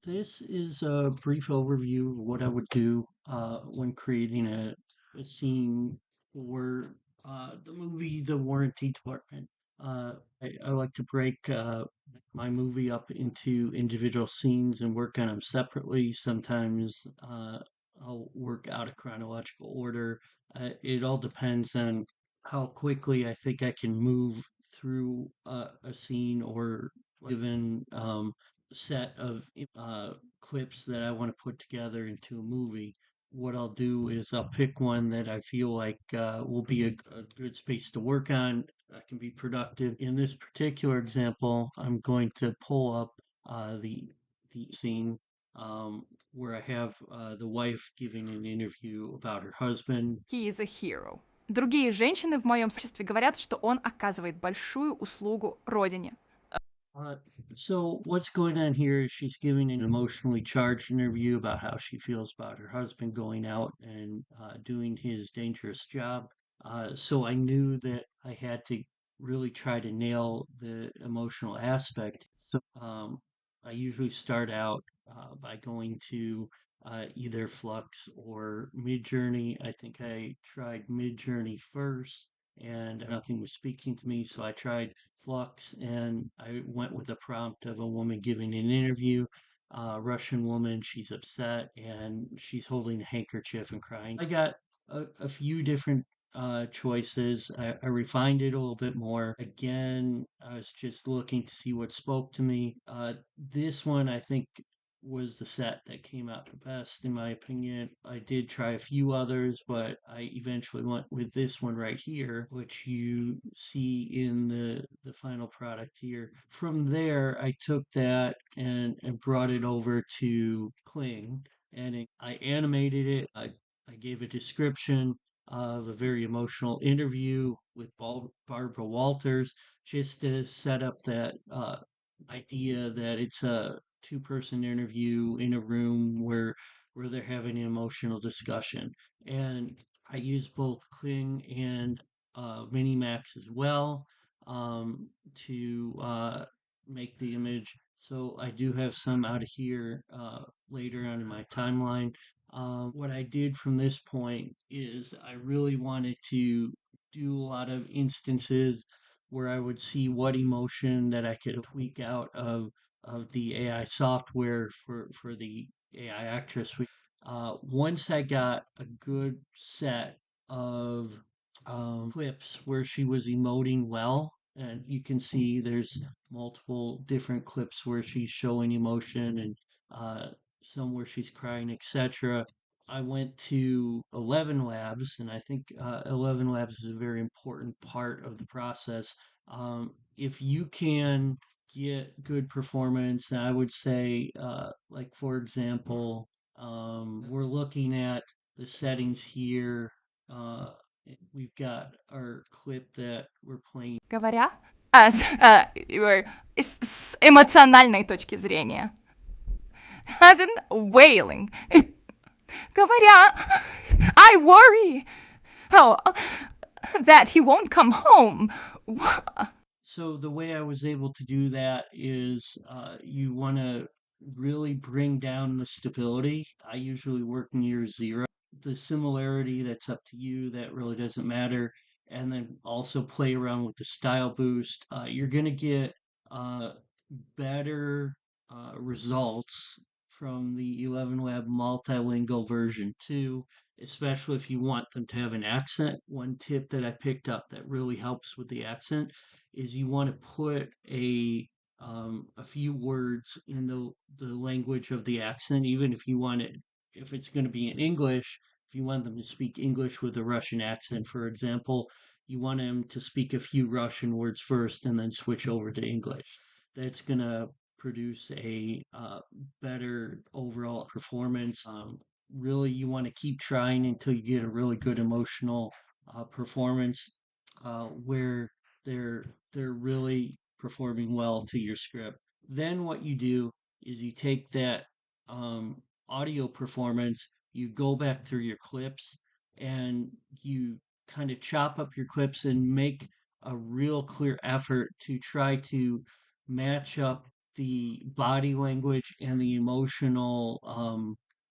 This is a brief overview of what I would do when creating a scene for the movie The Warranty Department. I like to break my movie up into individual scenes and work on them separately. Sometimes I'll work out of chronological order. It all depends on how quickly I think I can move through a scene or given set of clips that I want to put together into a movie. What I'll do is I'll pick one that I feel like will be a good space to work on. I can be productive. In this particular example, I'm going to pull up the scene where I have the wife giving an interview about her husband. He is a hero. Другие женщины в моем сообществе говорят, что он оказывает большую услугу родине. Uh, so what's going on here is she's giving an emotionally charged interview about how she feels about her husband going out and doing his dangerous job. So I knew that I had to really try to nail the emotional aspect. So I usually start out by going to either Flux or Midjourney. I think I tried Midjourney first, and nothing was speaking to me, so I tried Flux, and I went with a prompt of a woman giving an interview. Russian woman, she's upset and she's holding a handkerchief and crying. I got a few different choices. I refined it a little bit more. Again, I was just looking to see what spoke to me. This one, I think, was the set that came out the best, in my opinion. I did try a few others, but I eventually went with this one right here, which you see in the final product here. From there, I took that and brought it over to Kling, and I animated it. I gave a description of a very emotional interview with Barbara Walters just to set up that idea that it's a two-person interview in a room where they're having an emotional discussion. And I use both Kling and Minimax as well to make the image. So I do have some out of here later on in my timeline. What I did from this point is I really wanted to do a lot of instances where I would see what emotion that I could tweak out of the AI software for the AI actress. Once I got a good set of clips where she was emoting well, and you can see there's multiple different clips where she's showing emotion and some where she's crying, etc. I went to 11 Labs, and I think 11 Labs is a very important part of the process. If you can get good performance, I would say, like for example, we're looking at the settings here. Uh, we've got our clip that we're playing. Говоря с эмоциональной точки зрения. Then wailing. Говоря, I worry. Oh, that he won't come home. So the way I was able to do that is you want to really bring down the stability. I usually work near zero. The similarity, that's up to you. That really doesn't matter. And then also play around with the style boost. You're going to get uh, better results from the 11 Lab multilingual version 2, especially if you want them to have an accent. One tip that I picked up that really helps with the accent is you want to put a few words in the language of the accent, even if you want it, if it's going to be in English, if you want them to speak English with a Russian accent, for example, you want them to speak a few Russian words first and then switch over to English. That's going to produce a better overall performance. Really, you want to keep trying until you get a really good emotional performance where they're really performing well to your script. Then what you do is you take that audio performance, you go back through your clips, and you kind of chop up your clips and make a real clear effort to try to match up the body language and the emotional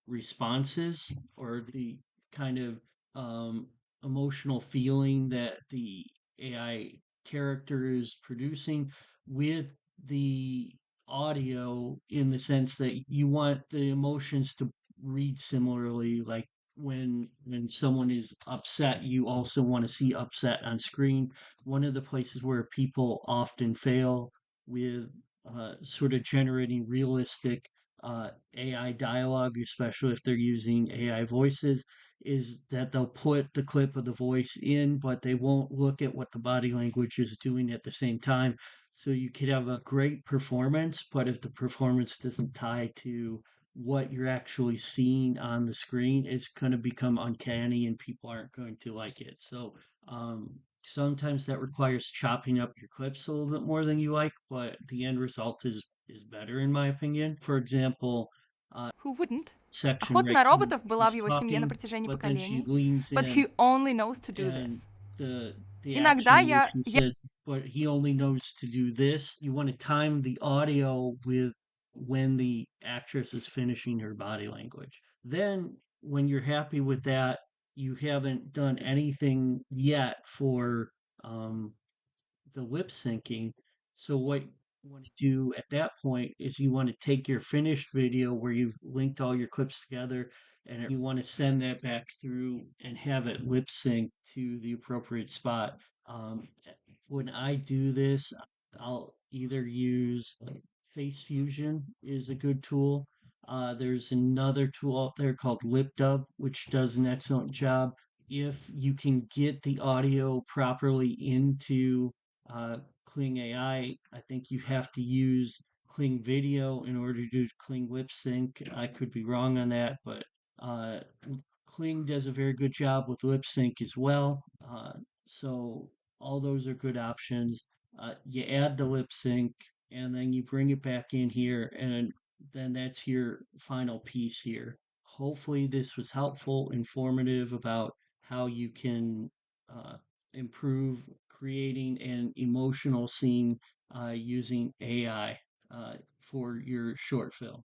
responses, or the kind of um, emotional feeling that the AI character is producing with the audio, in the sense that you want the emotions to read similarly. Like when someone is upset, you also want to see upset on screen. One of the places where people often fail with sort of generating realistic AI dialogue, especially if they're using AI voices, is that they'll put the clip of the voice in, but they won't look at what the body language is doing at the same time. So you could have a great performance, but if the performance doesn't tie to what you're actually seeing on the screen, it's going to become uncanny and people aren't going to like it. So sometimes that requires chopping up your clips a little bit more than you like, but the end result is better in my opinion. For example, Who wouldn't? section Охота right на here, роботов была в she's его семье на talking, протяжении but then she поколений, leans but in, he only knows to do and this. the Иногда action where я... she says, but he only knows to do this. You want to time the audio with when the actress is finishing her body language. Then, when you're happy with that, you haven't done anything yet for um, the lip syncing. So what you want to do at that point is you want to take your finished video where you've linked all your clips together, and you want to send that back through and have it lip sync to the appropriate spot. Um, when I do this, I'll either use Face Fusion is a good tool. There's another tool out there called LipDub, which does an excellent job. If you can get the audio properly into uh, Kling AI, I think you have to use Kling Video in order to do Kling Lip Sync. I could be wrong on that, but uh, Kling does a very good job with lip sync as well. So all those are good options. You add the lip sync, and then you bring it back in here, and then that's your final piece here. Hopefully, this was helpful, informative about how you can uh, improve creating an emotional scene using AI for your short film.